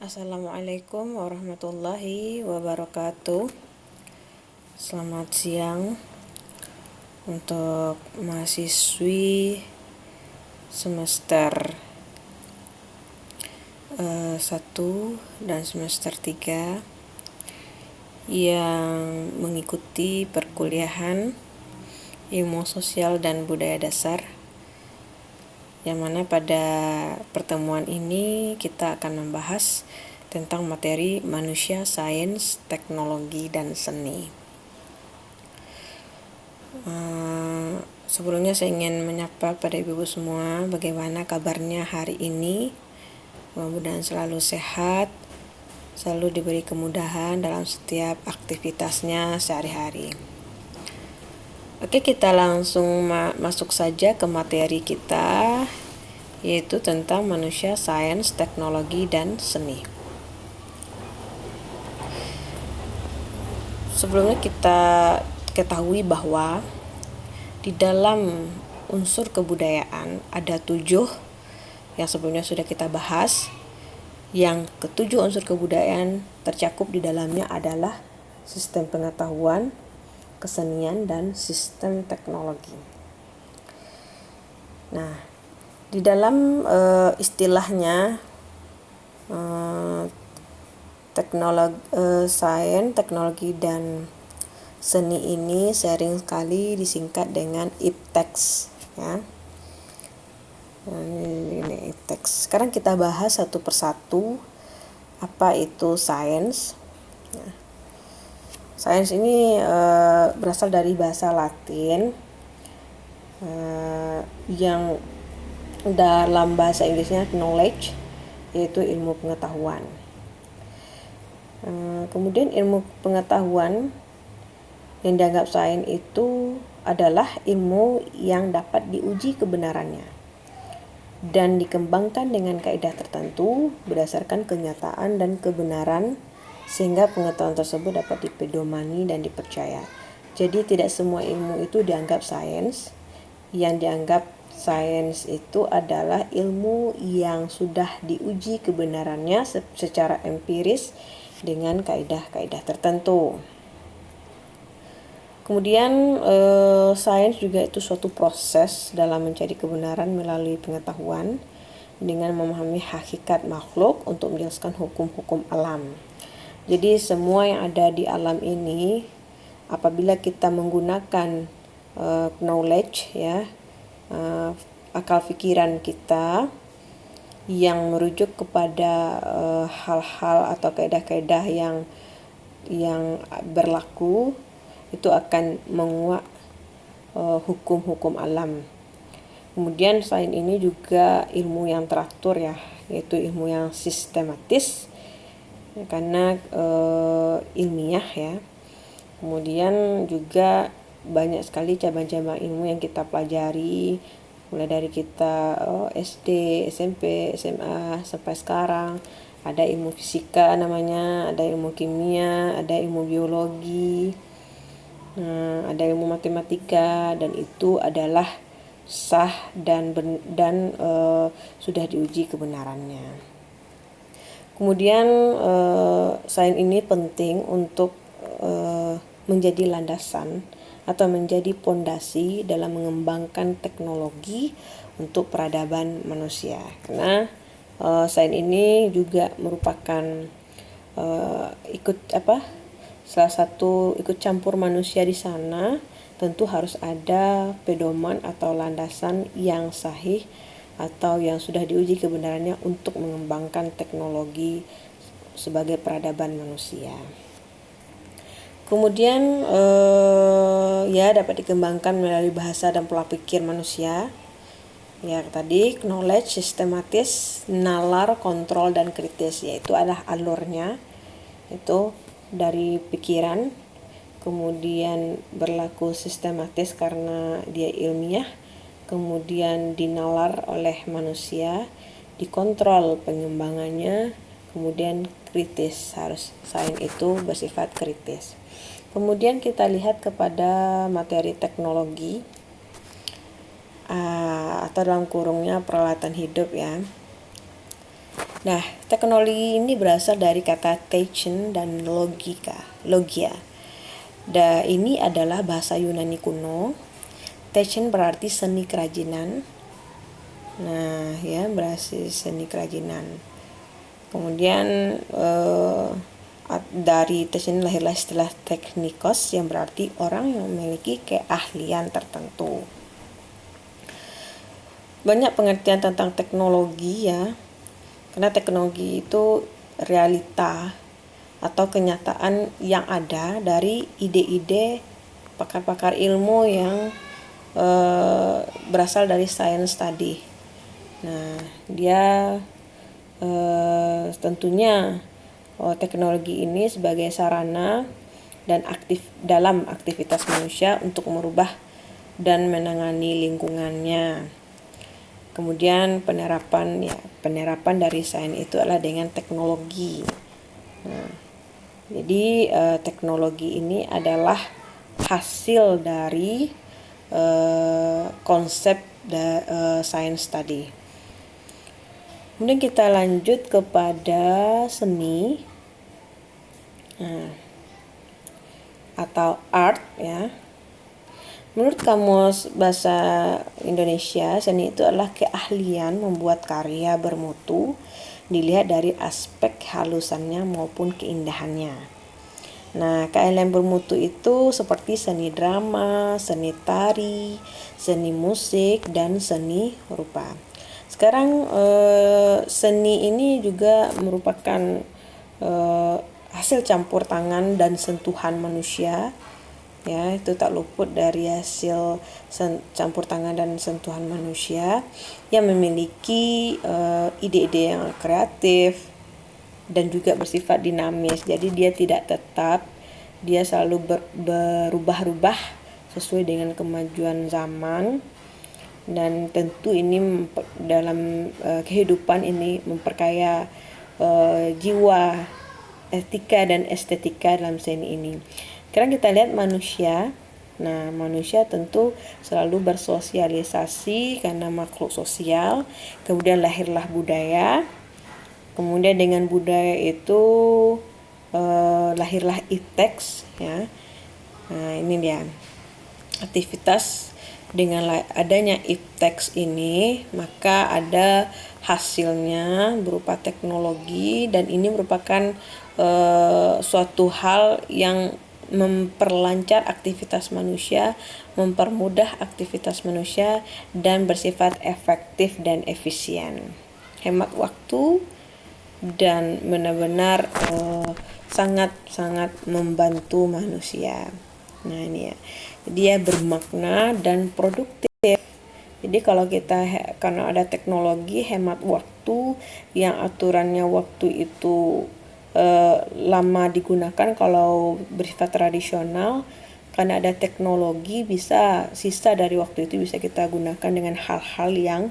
Assalamualaikum warahmatullahi wabarakatuh. Selamat siang untuk mahasiswi semester 1 dan semester 3 yang mengikuti perkuliahan Ilmu Sosial dan Budaya Dasar, yang mana pada pertemuan ini kita akan membahas tentang materi manusia, sains, teknologi, dan seni. Sebelumnya saya ingin menyapa pada ibu-ibu semua, bagaimana kabarnya hari ini. Mudah-mudahan selalu sehat, selalu diberi kemudahan dalam setiap aktivitasnya sehari-hari. Oke, kita langsung masuk saja ke materi kita, yaitu tentang manusia, sains, teknologi, dan seni. Sebelumnya kita ketahui bahwa di dalam unsur kebudayaan ada 7 yang sebelumnya sudah kita bahas. Yang ke-7 unsur kebudayaan tercakup di dalamnya adalah sistem pengetahuan, kesenian, dan sistem teknologi. Nah, di dalam istilahnya sains, teknologi, dan seni ini sering sekali disingkat dengan IPTEX, ya. Ini IPTEX. Sekarang kita bahas satu persatu apa itu sains. Sains ini berasal dari bahasa Latin yang dalam bahasa Inggrisnya knowledge, yaitu ilmu pengetahuan. Kemudian ilmu pengetahuan yang dianggap sains itu adalah ilmu yang dapat diuji kebenarannya dan dikembangkan dengan kaidah tertentu berdasarkan kenyataan dan kebenaran, sehingga pengetahuan tersebut dapat dipedomani dan dipercaya. Jadi tidak semua ilmu itu dianggap sains. Yang dianggap sains itu adalah ilmu yang sudah diuji kebenarannya secara empiris dengan kaidah-kaidah tertentu. Kemudian sains juga itu suatu proses dalam mencari kebenaran melalui pengetahuan dengan memahami hakikat makhluk untuk menjelaskan hukum-hukum alam. Jadi semua yang ada di alam ini, apabila kita menggunakan knowledge, ya, akal pikiran kita yang merujuk kepada hal-hal atau kaidah-kaidah yang berlaku, itu akan menguak hukum-hukum alam. Kemudian sains ini juga ilmu yang teratur, ya, yaitu ilmu yang sistematis, karena ilmiah, ya. Kemudian juga banyak sekali cabang-cabang ilmu yang kita pelajari, mulai dari kita SD, SMP, SMA sampai sekarang. Ada ilmu fisika namanya, ada ilmu kimia, ada ilmu biologi, ada ilmu matematika, dan itu adalah sah dan sudah diuji kebenarannya. Kemudian sains ini penting untuk menjadi landasan atau menjadi pondasi dalam mengembangkan teknologi untuk peradaban manusia. Karena sains ini juga merupakan salah satu ikut campur manusia di sana. Tentu harus ada pedoman atau landasan yang sahih atau yang sudah diuji kebenarannya untuk mengembangkan teknologi sebagai peradaban manusia. Kemudian dapat dikembangkan melalui bahasa dan pola pikir manusia. Ya, tadi knowledge, sistematis, nalar, kontrol, dan kritis, yaitu adalah alurnya itu dari pikiran, kemudian berlaku sistematis karena dia ilmiah, kemudian dinalar oleh manusia, dikontrol pengembangannya, kemudian kritis, harus sains itu bersifat kritis. Kemudian kita lihat kepada materi teknologi atau dalam kurungnya peralatan hidup, ya. Nah, teknologi ini berasal dari kata techen dan logia. Ini adalah bahasa Yunani kuno. Techen berarti seni kerajinan. Nah, ya, berarti seni kerajinan. Kemudian dari techen lahirlah istilah teknikos yang berarti orang yang memiliki keahlian tertentu. Banyak pengertian tentang teknologi ya, karena teknologi itu realita atau kenyataan yang ada dari ide-ide pakar-pakar ilmu yang berasal dari science tadi. Nah, dia tentunya teknologi ini sebagai sarana dan dalam aktivitas manusia untuk merubah dan menangani lingkungannya. Kemudian penerapan dari sains itu adalah dengan teknologi. Nah, jadi teknologi ini adalah hasil dari konsep sains tadi. Kemudian kita lanjut kepada seni atau art ya. Menurut Kamus Bahasa Indonesia, seni itu adalah keahlian membuat karya bermutu dilihat dari aspek halusannya maupun keindahannya. Nah, keahlian bermutu itu seperti seni drama, seni tari, seni musik, dan seni rupa. Sekarang seni ini juga merupakan hasil campur tangan dan sentuhan manusia. Ya, itu tak luput dari hasil campur tangan dan sentuhan manusia yang memiliki ide-ide yang kreatif dan juga bersifat dinamis. Jadi dia tidak tetap, dia selalu berubah-ubah sesuai dengan kemajuan zaman, dan tentu ini dalam kehidupan ini memperkaya jiwa, etika dan estetika dalam seni ini. Sekarang kita lihat manusia. Nah, manusia tentu selalu bersosialisasi karena makhluk sosial. Kemudian lahirlah budaya. Kemudian dengan budaya itu lahirlah ipteks ya. Nah, ini dia. Aktivitas dengan adanya ipteks ini, maka ada hasilnya berupa teknologi, dan ini merupakan suatu hal yang memperlancar aktivitas manusia, mempermudah aktivitas manusia, dan bersifat efektif dan efisien, hemat waktu, dan benar-benar sangat-sangat membantu manusia. Nah, ini ya, dia bermakna dan produktif. Jadi kalau karena ada teknologi, hemat waktu yang aturannya waktu itu lama digunakan kalau bersifat tradisional. Karena ada teknologi, bisa sisa dari waktu itu bisa kita gunakan dengan hal-hal yang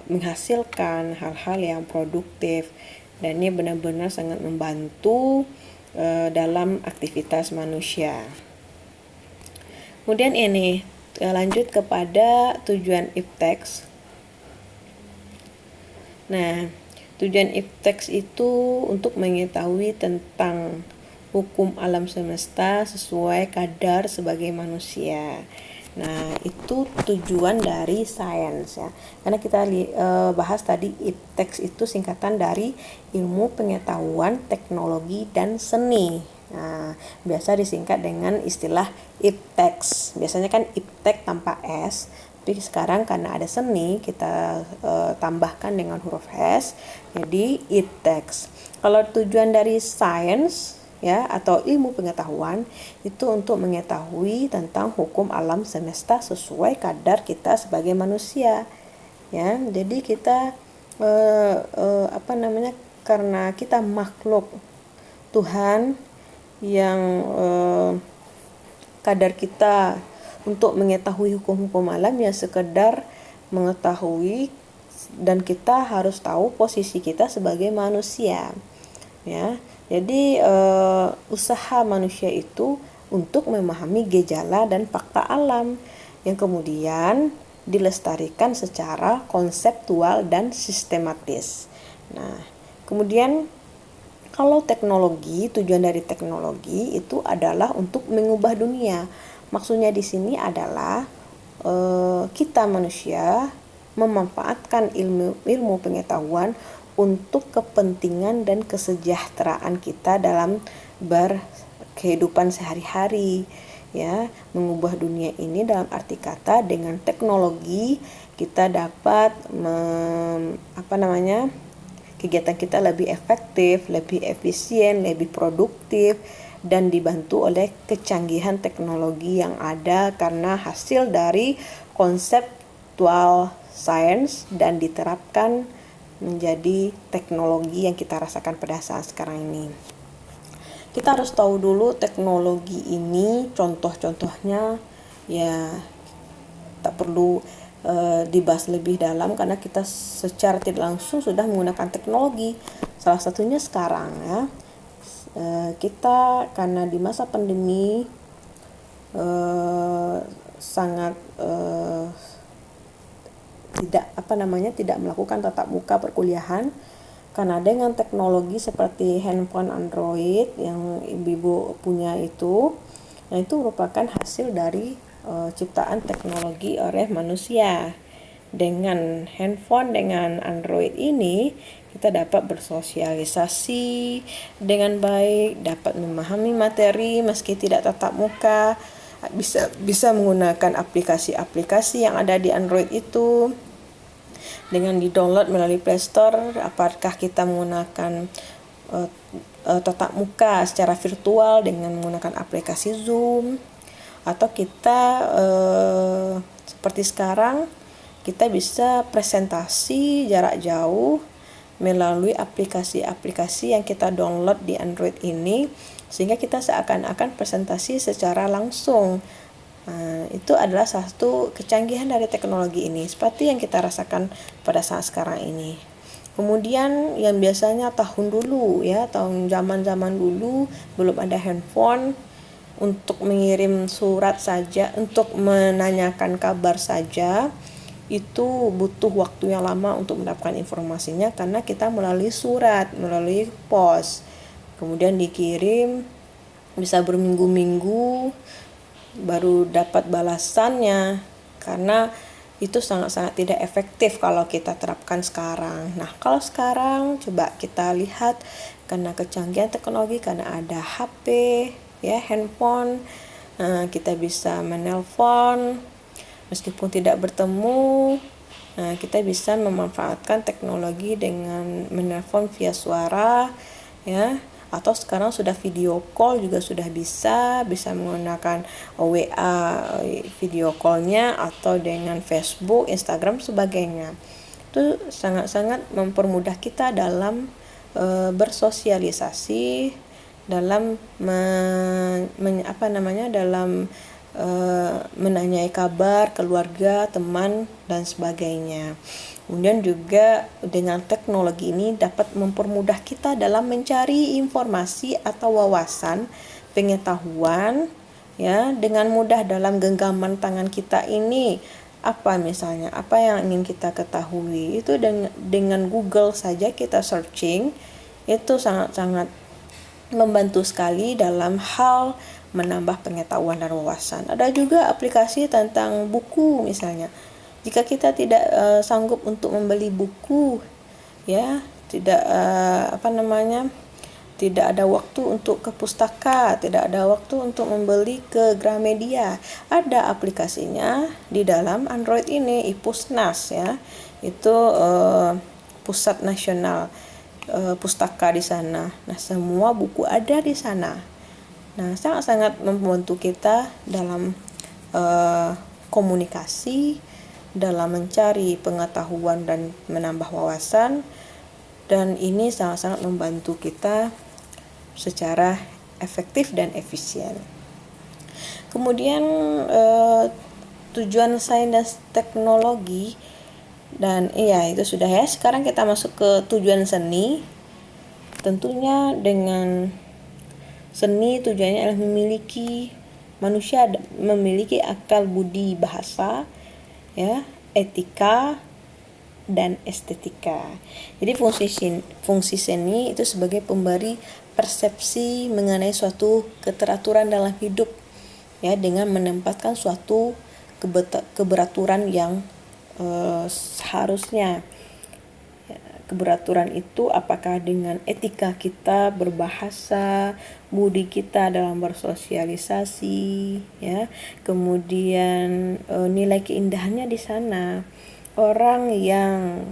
menghasilkan, hal-hal yang produktif, dan ini benar-benar sangat membantu dalam aktivitas manusia. Kemudian ini lanjut kepada tujuan ipteks. Nah, tujuan ipteks itu untuk mengetahui tentang hukum alam semesta sesuai kadar sebagai manusia. Nah, itu tujuan dari sains ya. Karena kita bahas tadi ipteks itu singkatan dari ilmu pengetahuan, teknologi, dan seni. Nah, biasa disingkat dengan istilah ipteks. Biasanya kan iptek tanpa S. Tapi sekarang karena ada seni, kita tambahkan dengan huruf S, jadi ipteks. Kalau tujuan dari sains ya atau ilmu pengetahuan itu untuk mengetahui tentang hukum alam semesta sesuai kadar kita sebagai manusia. Ya, jadi kita karena kita makhluk Tuhan yang kadar kita untuk mengetahui hukum-hukum alam ya sekedar mengetahui, dan kita harus tahu posisi kita sebagai manusia ya. Jadi usaha manusia itu untuk memahami gejala dan fakta alam yang kemudian dilestarikan secara konseptual dan sistematis. Nah, kemudian kalau teknologi, tujuan dari teknologi itu adalah untuk mengubah dunia. Maksudnya di sini adalah kita manusia memanfaatkan ilmu pengetahuan untuk kepentingan dan kesejahteraan kita dalam berkehidupan sehari-hari, ya. Mengubah dunia ini dalam arti kata dengan teknologi kita dapat kegiatan kita lebih efektif, lebih efisien, lebih produktif, dan dibantu oleh kecanggihan teknologi yang ada karena hasil dari konseptual science dan diterapkan menjadi teknologi yang kita rasakan pada saat sekarang ini. Kita harus tahu dulu teknologi ini, contoh-contohnya, ya tak perlu dibahas lebih dalam karena kita secara tidak langsung sudah menggunakan teknologi. Salah satunya sekarang, ya, kita karena di masa pandemi sangat tidak melakukan tatap muka perkuliahan, karena dengan teknologi seperti handphone Android yang ibu-ibu punya itu, nah itu merupakan hasil dari ciptaan teknologi oleh manusia. Dengan handphone, dengan Android ini, kita dapat bersosialisasi dengan baik, dapat memahami materi meski tidak tatap muka, bisa menggunakan aplikasi-aplikasi yang ada di Android itu dengan di-download melalui Play Store. Apakah kita menggunakan tatap muka secara virtual dengan menggunakan aplikasi Zoom, atau kita seperti sekarang kita bisa presentasi jarak jauh melalui aplikasi-aplikasi yang kita download di Android ini, sehingga kita seakan-akan presentasi secara langsung. Itu adalah satu kecanggihan dari teknologi ini, seperti yang kita rasakan pada saat sekarang ini. Kemudian yang biasanya tahun zaman dulu belum ada handphone, untuk mengirim surat saja, untuk menanyakan kabar saja, itu butuh waktu yang lama untuk mendapatkan informasinya karena kita melalui surat, melalui pos. Kemudian dikirim, bisa berminggu-minggu baru dapat balasannya, karena itu sangat-sangat tidak efektif kalau kita terapkan sekarang. Nah, kalau sekarang coba kita lihat, karena kecanggihan teknologi, karena ada HP, ya, handphone, kita bisa menelpon meskipun tidak bertemu. Kita bisa memanfaatkan teknologi dengan menelpon via suara, ya, atau sekarang sudah video call juga sudah bisa menggunakan WA video callnya, atau dengan Facebook, Instagram, sebagainya. Itu sangat-sangat mempermudah kita dalam bersosialisasi, dalam menanyai kabar keluarga, teman, dan sebagainya. Kemudian juga dengan teknologi ini dapat mempermudah kita dalam mencari informasi atau wawasan pengetahuan, ya, dengan mudah dalam genggaman tangan kita ini. Apa yang ingin kita ketahui itu dengan Google saja kita searching, itu sangat-sangat membantu sekali dalam hal menambah pengetahuan dan wawasan. Ada juga aplikasi tentang buku misalnya. Jika kita tidak sanggup untuk membeli buku, ya, tidak ada waktu untuk ke pustaka, tidak ada waktu untuk membeli ke Gramedia, ada aplikasinya di dalam Android ini, iPusnas, ya. Itu pusat nasional pustaka di sana. Nah, semua buku ada di sana. Nah, sangat-sangat membantu kita dalam komunikasi, dalam mencari pengetahuan dan menambah wawasan, dan ini sangat-sangat membantu kita secara efektif dan efisien. Kemudian tujuan sains dan teknologi, dan itu sudah, ya. Sekarang kita masuk ke tujuan seni. Tentunya dengan seni tujuannya adalah manusia memiliki akal budi bahasa, ya, etika, dan estetika. Jadi fungsi seni itu sebagai pemberi persepsi mengenai suatu keteraturan dalam hidup, ya, dengan menempatkan suatu keberaturan yang seharusnya. Keberaturan itu apakah dengan etika kita berbahasa, budi kita dalam bersosialisasi, ya, kemudian nilai keindahannya di sana. Orang yang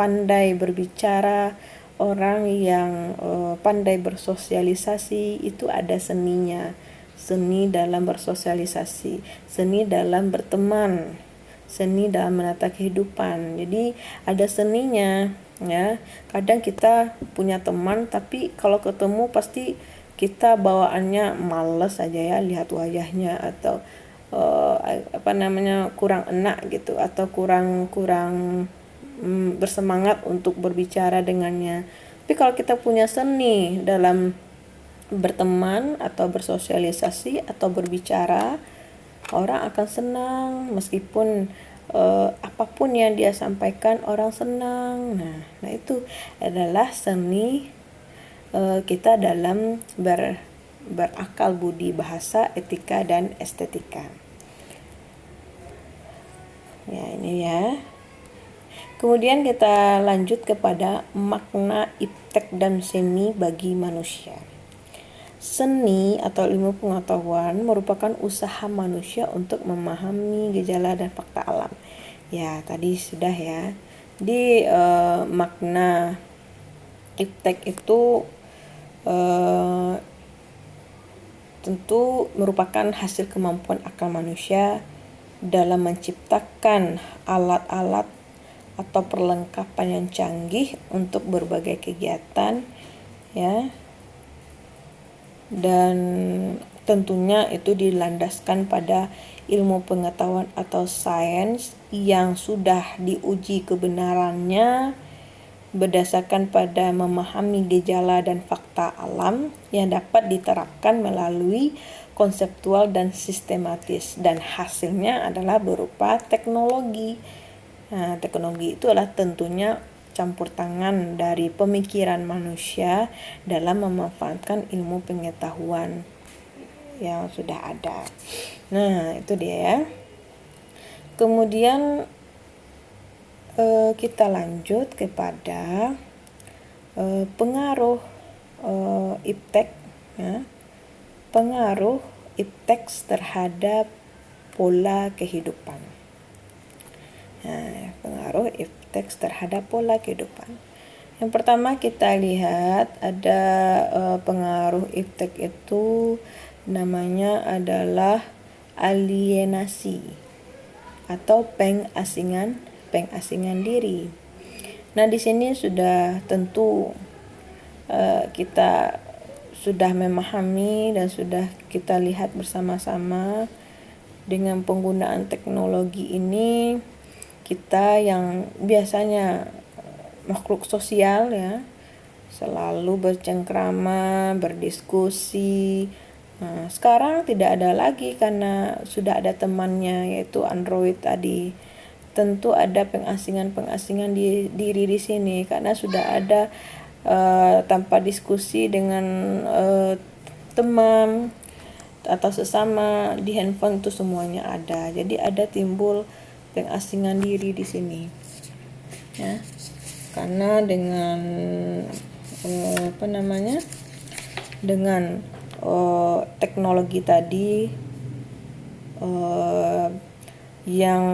pandai berbicara, orang yang pandai bersosialisasi itu ada seninya. Seni dalam bersosialisasi, seni dalam berteman, seni dalam menata kehidupan. Jadi ada seninya, ya. Kadang kita punya teman tapi kalau ketemu pasti kita bawaannya males aja, ya, lihat wajahnya, atau kurang enak gitu, atau kurang bersemangat untuk berbicara dengannya. Tapi kalau kita punya seni dalam berteman atau bersosialisasi atau berbicara, orang akan senang meskipun apapun yang dia sampaikan orang senang. Nah itu adalah seni kita dalam berakal budi bahasa, etika dan estetika. Ya, ini ya. Kemudian kita lanjut kepada makna iptek dan seni bagi manusia. Seni atau ilmu pengetahuan merupakan usaha manusia untuk memahami gejala dan fakta alam. Ya, tadi sudah, ya. Di makna iptek itu tentu merupakan hasil kemampuan akal manusia dalam menciptakan alat-alat atau perlengkapan yang canggih untuk berbagai kegiatan, ya. Dan tentunya itu dilandaskan pada ilmu pengetahuan atau sains yang sudah diuji kebenarannya berdasarkan pada memahami gejala dan fakta alam yang dapat diterapkan melalui konseptual dan sistematis, dan hasilnya adalah berupa teknologi. Nah, teknologi itu adalah tentunya campur tangan dari pemikiran manusia dalam memanfaatkan ilmu pengetahuan yang sudah ada. Nah, itu dia, ya. Kemudian kita lanjut kepada pengaruh iptek, ya. Pengaruh iptek terhadap pola kehidupan. Nah, pengaruh iptek terhadap pola kehidupan. Yang pertama kita lihat ada pengaruh iptek itu namanya adalah alienasi atau pengasingan diri. Nah, di sini sudah tentu kita sudah memahami dan sudah kita lihat bersama-sama dengan penggunaan teknologi ini, kita yang biasanya makhluk sosial, ya, selalu bercengkrama, berdiskusi. Nah, sekarang tidak ada lagi karena sudah ada temannya yaitu Android tadi. Tentu ada pengasingan diri di sini karena sudah ada tanpa diskusi dengan teman atau sesama di handphone itu semuanya ada. Jadi ada timbul pengasingan diri di sini, ya. Karena dengan dengan teknologi tadi yang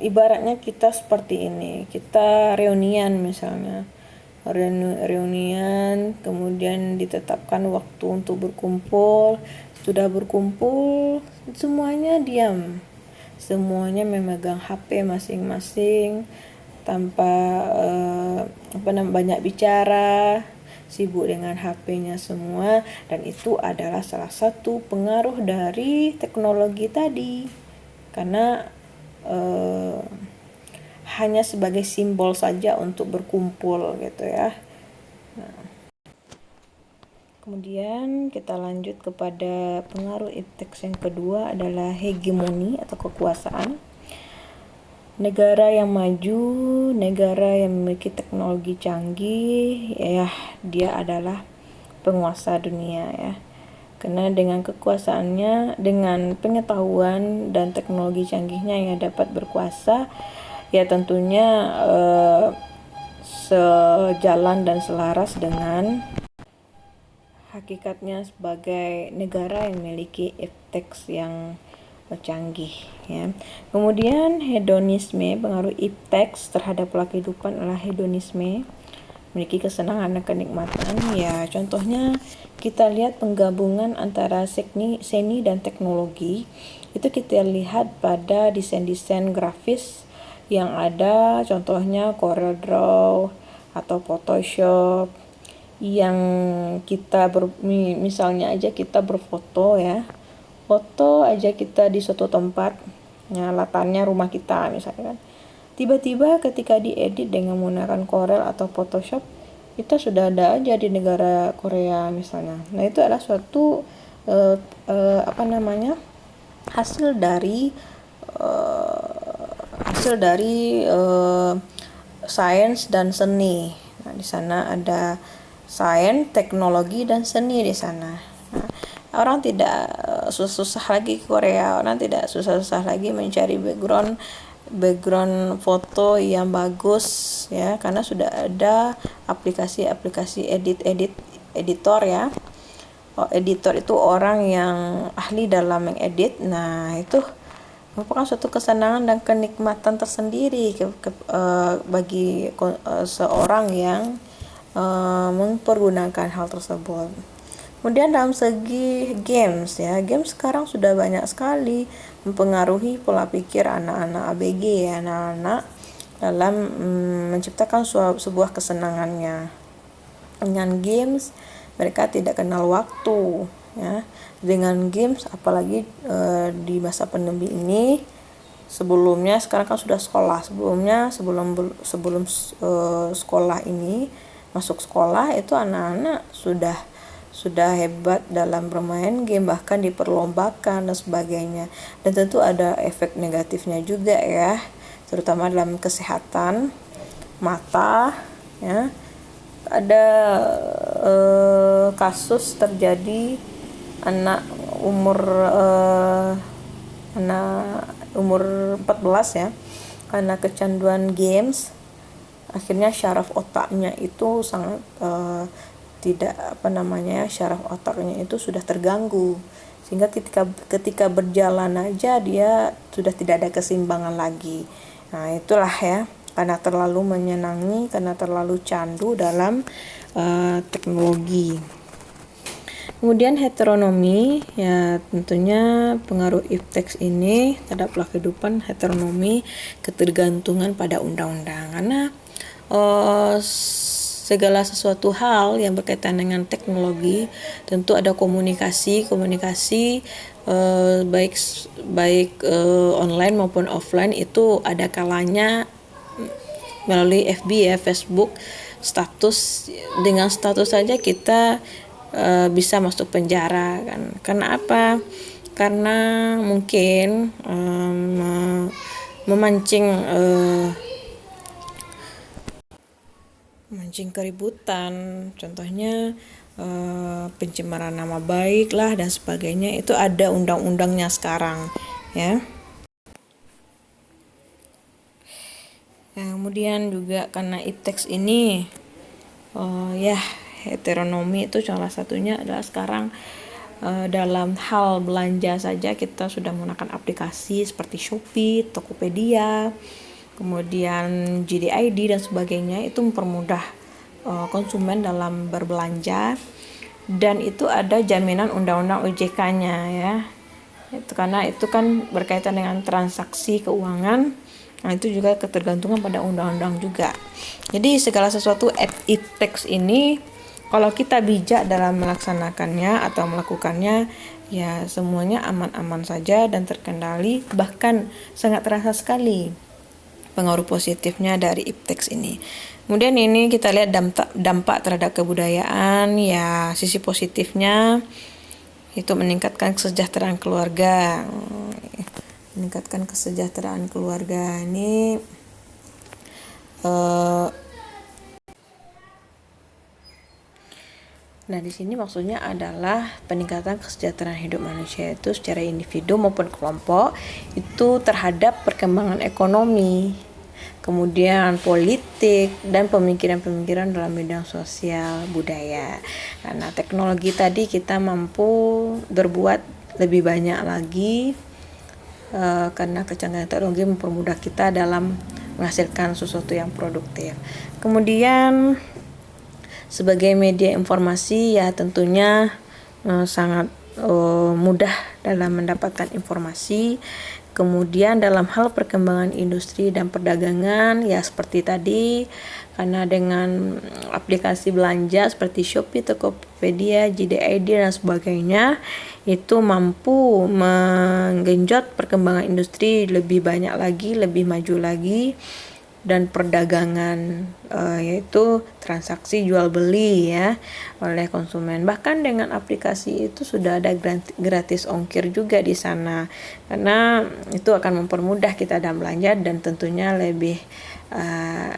ibaratnya kita seperti ini, kita reunian misalnya, reunian kemudian ditetapkan waktu untuk berkumpul, sudah berkumpul semuanya diam, semuanya memegang HP masing-masing tanpa banyak bicara, sibuk dengan HP-nya semua, dan itu adalah salah satu pengaruh dari teknologi tadi, karena hanya sebagai simbol saja untuk berkumpul gitu, ya. Nah, kemudian kita lanjut kepada pengaruh iptek yang kedua adalah hegemoni atau kekuasaan. negara yang maju, negara yang memiliki teknologi canggih, ya dia adalah penguasa dunia ya. Karena dengan kekuasaannya, dengan pengetahuan dan teknologi canggihnya yang dapat berkuasa, ya tentunya sejalan dan selaras dengan hakikatnya sebagai negara yang memiliki ipteks yang canggih ya. Kemudian hedonisme, pengaruh ipteks terhadap pola kehidupan adalah hedonisme, memiliki kesenangan dan kenikmatan ya. Contohnya kita lihat penggabungan antara seni dan teknologi. Itu kita lihat pada desain-desain grafis yang ada, contohnya CorelDRAW atau Photoshop, yang kita misalnya aja kita berfoto ya, foto aja kita di suatu tempat, ya latarnya rumah kita misalnya kan, tiba-tiba ketika diedit dengan menggunakan Corel atau Photoshop, kita sudah ada aja di negara Korea misalnya. Nah itu adalah suatu hasil dari sains dan seni. Nah di sana ada sains, teknologi dan seni di sana. Nah, orang tidak susah-susah lagi ke Korea, orang tidak susah-susah lagi mencari background foto yang bagus ya, karena sudah ada aplikasi-aplikasi editor ya. Editor itu orang yang ahli dalam mengedit. Nah itu merupakan suatu kesenangan dan kenikmatan tersendiri bagi seorang yang mempergunakan hal tersebut. Kemudian dalam segi games ya, games sekarang sudah banyak sekali mempengaruhi pola pikir anak-anak ABG ya, anak-anak dalam menciptakan sebuah kesenangannya. Dengan games mereka tidak kenal waktu ya. Dengan games apalagi di masa pandemi ini, sebelumnya sekarang kan sudah sekolah, sebelum sekolah ini, masuk sekolah itu anak-anak sudah hebat dalam bermain game, bahkan diperlombakan dan sebagainya. Dan tentu ada efek negatifnya juga ya, terutama dalam kesehatan mata ya. Ada kasus terjadi anak umur 14 ya, karena kecanduan games akhirnya syaraf otaknya itu sangat syaraf otaknya itu sudah terganggu, sehingga ketika berjalan aja dia sudah tidak ada keseimbangan lagi. Nah itulah ya, karena terlalu menyenangi, karena terlalu candu dalam teknologi. Kemudian heteronomi ya, tentunya pengaruh ipteks ini terhadap pola kehidupan heteronomi, ketergantungan pada undang-undang, karena segala sesuatu hal yang berkaitan dengan teknologi tentu ada komunikasi baik online maupun offline, itu ada kalanya melalui FB ya, Facebook, status. Dengan status saja kita bisa masuk penjara kan. Karena apa? Karena mungkin memancing keributan, contohnya pencemaran nama baik lah dan sebagainya. Itu ada undang-undangnya sekarang ya. Kemudian juga karena ipteks ini heteronomi itu salah satunya adalah sekarang dalam hal belanja saja kita sudah menggunakan aplikasi seperti Shopee, Tokopedia, kemudian JDID dan sebagainya. Itu mempermudah konsumen dalam berbelanja, dan itu ada jaminan undang-undang OJK-nya ya. Itu karena itu kan berkaitan dengan transaksi keuangan. Nah itu juga ketergantungan pada undang-undang juga. Jadi segala sesuatu ipteks ini kalau kita bijak dalam melaksanakannya atau melakukannya, ya semuanya aman-aman saja dan terkendali, bahkan sangat terasa sekali pengaruh positifnya dari ipteks ini. Kemudian ini kita lihat dampak terhadap kebudayaan ya. Sisi positifnya itu meningkatkan kesejahteraan keluarga. meningkatkan kesejahteraan keluarga ini eh, nah, di sini maksudnya adalah peningkatan kesejahteraan hidup manusia itu secara individu maupun kelompok itu terhadap perkembangan ekonomi, kemudian politik, dan pemikiran-pemikiran dalam bidang sosial budaya. Karena teknologi tadi kita mampu berbuat lebih banyak lagi karena kecanggihan teknologi mempermudah kita dalam menghasilkan sesuatu yang produktif. Kemudian sebagai media informasi ya tentunya sangat mudah dalam mendapatkan informasi. Kemudian dalam hal perkembangan industri dan perdagangan ya seperti tadi, karena dengan aplikasi belanja seperti Shopee, Tokopedia, JDID dan sebagainya itu mampu menggenjot perkembangan industri lebih banyak lagi, lebih maju lagi, dan perdagangan yaitu transaksi jual beli ya oleh konsumen. Bahkan dengan aplikasi itu sudah ada gratis ongkir juga di sana, karena itu akan mempermudah kita dalam belanja dan tentunya lebih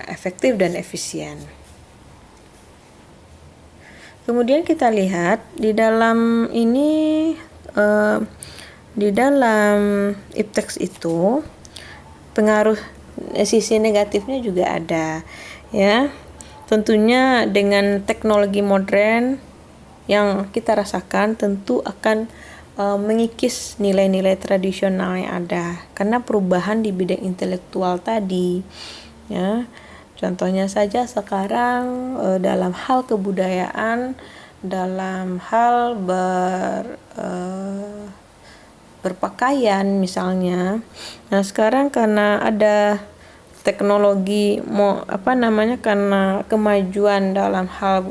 efektif dan efisien. Kemudian kita lihat di dalam ini di dalam ipteks itu pengaruh sisi negatifnya juga ada ya. Tentunya dengan teknologi modern yang kita rasakan tentu akan mengikis nilai-nilai tradisional yang ada karena perubahan di bidang intelektual tadi ya. Contohnya saja sekarang dalam hal kebudayaan, dalam hal berpakaian misalnya. Nah, sekarang karena ada teknologi karena kemajuan dalam hal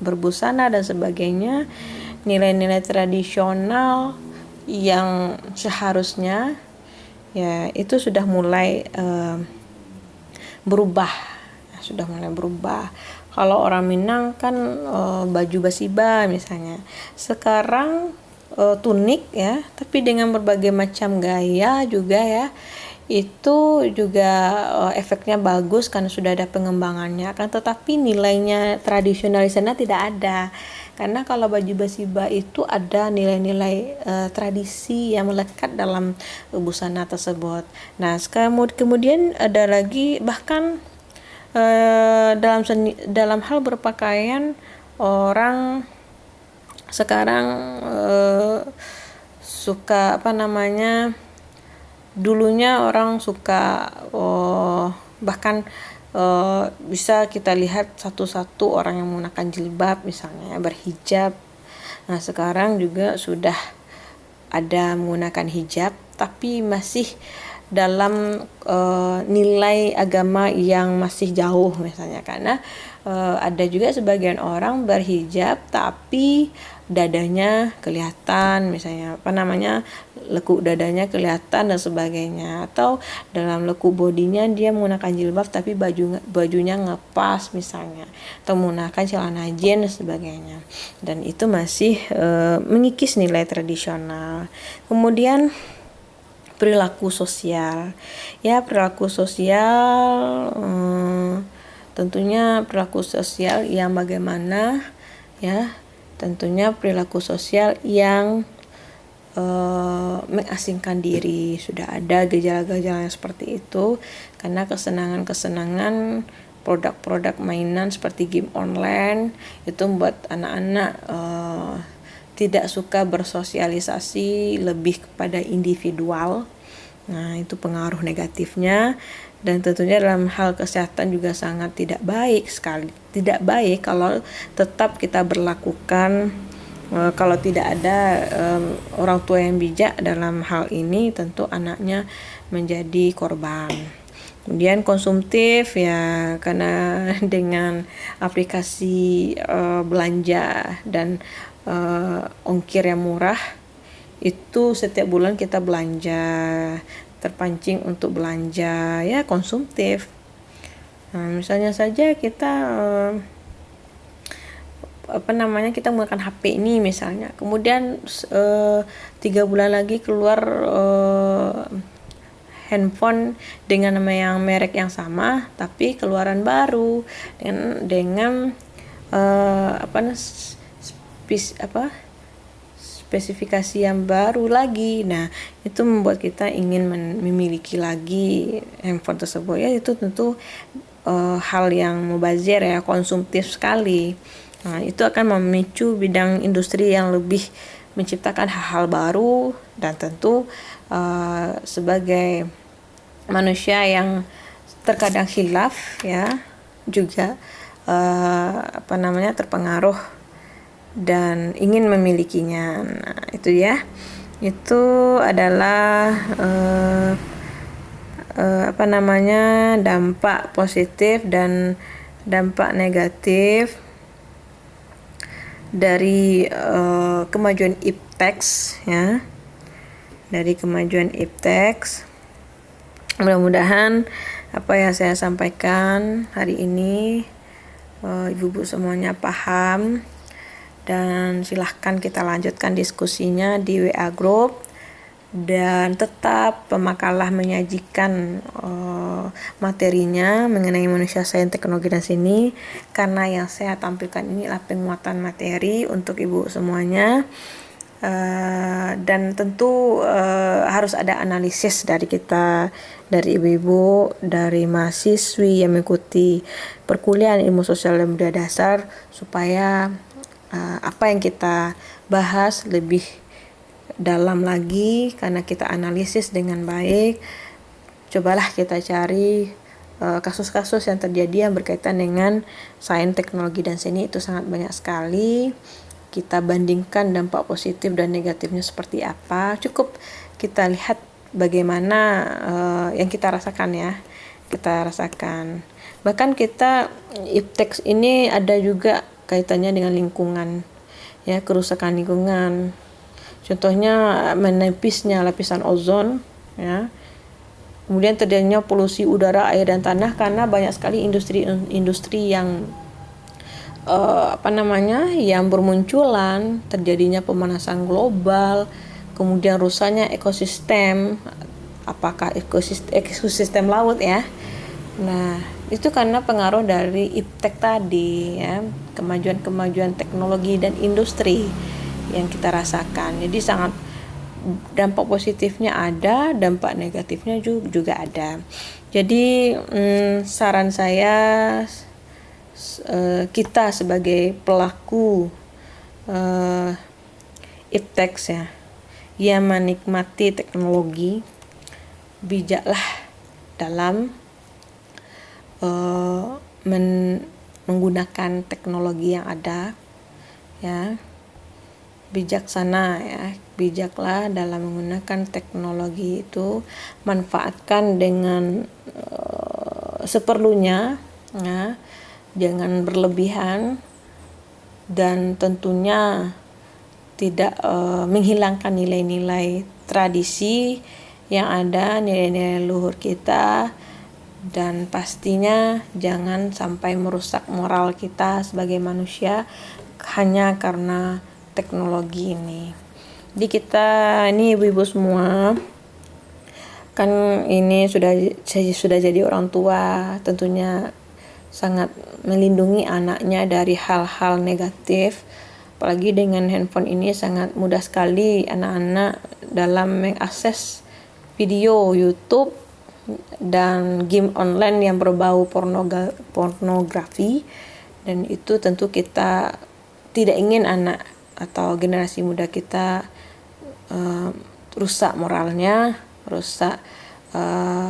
berbusana dan sebagainya, nilai-nilai tradisional yang seharusnya ya itu sudah mulai berubah. Kalau orang Minang kan baju basiba misalnya. Sekarang tunik ya, tapi dengan berbagai macam gaya juga ya. Itu juga efeknya bagus karena sudah ada pengembangannya, kan tetapi nilainya tradisional di sana tidak ada. Karena kalau baju basiba itu ada nilai-nilai tradisi yang melekat dalam busana tersebut. Nah, kemudian ada lagi bahkan dalam hal berpakaian orang sekarang suka dulunya orang suka bahkan bisa kita lihat satu-satu orang yang menggunakan jilbab misalnya berhijab. Nah, sekarang juga sudah ada menggunakan hijab tapi masih dalam nilai agama yang masih jauh misalnya, karena ada juga sebagian orang berhijab tapi dadanya kelihatan misalnya lekuk dadanya kelihatan dan sebagainya, atau dalam lekuk bodinya dia menggunakan jilbab tapi bajunya ngepas misalnya, atau menggunakan celana jeans dan sebagainya, dan itu masih mengikis nilai tradisional. Kemudian perilaku sosial tentunya perilaku sosial yang bagaimana ya, tentunya perilaku sosial yang mengasingkan diri. Sudah ada gejala-gejala seperti itu karena kesenangan produk-produk mainan seperti game online itu membuat anak-anak tidak suka bersosialisasi, lebih kepada individual. Nah, itu pengaruh negatifnya. Dan tentunya dalam hal kesehatan juga sangat tidak baik kalau tetap kita berlakukan kalau tidak ada orang tua yang bijak dalam hal ini, tentu anaknya menjadi korban. Kemudian konsumtif ya, karena dengan aplikasi belanja dan ongkir yang murah itu setiap bulan kita belanja, terpancing untuk belanja ya konsumtif. Nah, misalnya saja kita kita menggunakan HP ini misalnya, kemudian 3 bulan lagi keluar handphone dengan nama yang merek yang sama tapi keluaran baru dengan spesifikasi yang baru lagi. Nah, itu membuat kita ingin memiliki lagi handphone tersebut. Ya, itu tentu hal yang mubazir ya, konsumtif sekali. Nah, itu akan memicu bidang industri yang lebih menciptakan hal-hal baru, dan tentu sebagai manusia yang terkadang khilaf ya, juga terpengaruh dan ingin memilikinya. Nah, itu ya. Itu adalah dampak positif dan dampak negatif dari kemajuan ipteks ya. Dari kemajuan ipteks. Mudah-mudahan apa yang saya sampaikan hari ini ibu-ibu semuanya paham, dan silahkan kita lanjutkan diskusinya di WA Group, dan tetap Pemakalah menyajikan materinya mengenai manusia, sains, teknologi dan seni, karena yang saya tampilkan ini adalah penguatan materi untuk ibu semuanya. Dan tentu harus ada analisis dari kita, dari ibu-ibu, dari mahasiswi yang mengikuti perkuliahan ilmu sosial dan budaya dasar, supaya apa yang kita bahas lebih dalam lagi karena kita analisis dengan baik. Cobalah kita cari kasus-kasus yang terjadi yang berkaitan dengan sains, teknologi dan seni, itu sangat banyak sekali. Kita bandingkan dampak positif dan negatifnya seperti apa. Cukup kita lihat bagaimana yang kita rasakan ya. Kita rasakan. Bahkan kita ipteks ini ada juga kaitannya dengan lingkungan ya, kerusakan lingkungan. Contohnya menipisnya lapisan ozon ya. Kemudian terjadinya polusi udara, air dan tanah karena banyak sekali industri yang yang bermunculan, terjadinya pemanasan global, kemudian rusaknya ekosistem, apakah ekosistem laut ya. Nah, itu karena pengaruh dari iptek tadi ya, kemajuan teknologi dan industri yang kita rasakan. Jadi sangat dampak positifnya ada, dampak negatifnya juga ada. Jadi saran saya, kita sebagai pelaku ipteks ya, yang menikmati teknologi, bijaklah dalam menggunakan teknologi yang ada ya, bijaksana ya, bijaklah dalam menggunakan teknologi itu, manfaatkan dengan seperlunya ya, jangan berlebihan, dan tentunya tidak menghilangkan nilai-nilai tradisi yang ada, nilai-nilai luhur kita, dan pastinya jangan sampai merusak moral kita sebagai manusia hanya karena teknologi ini. Jadi kita ini ibu-ibu semua kan ini sudah jadi orang tua, tentunya sangat melindungi anaknya dari hal-hal negatif. Apalagi dengan handphone ini sangat mudah sekali anak-anak dalam mengakses video YouTube dan game online yang berbau pornografi, dan itu tentu kita tidak ingin anak atau generasi muda kita rusak moralnya, rusak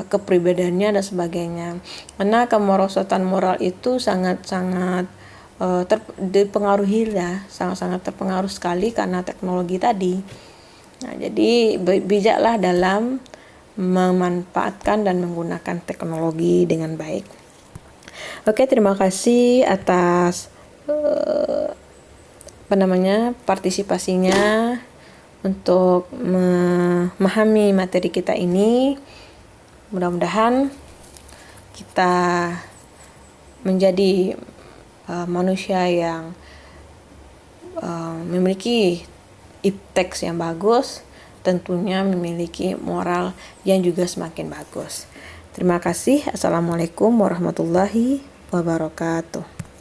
kepribadiannya dan sebagainya. Karena kemerosotan moral itu sangat-sangat dipengaruhi ya, sangat-sangat terpengaruh sekali karena teknologi tadi. Nah, jadi bijaklah dalam memanfaatkan dan menggunakan teknologi dengan baik. Oke, terima kasih atas partisipasinya untuk memahami materi kita ini. Mudah-mudahan kita menjadi manusia yang memiliki ipteks yang bagus, tentunya memiliki moral yang juga semakin bagus. Terima kasih. Assalamualaikum warahmatullahi wabarakatuh.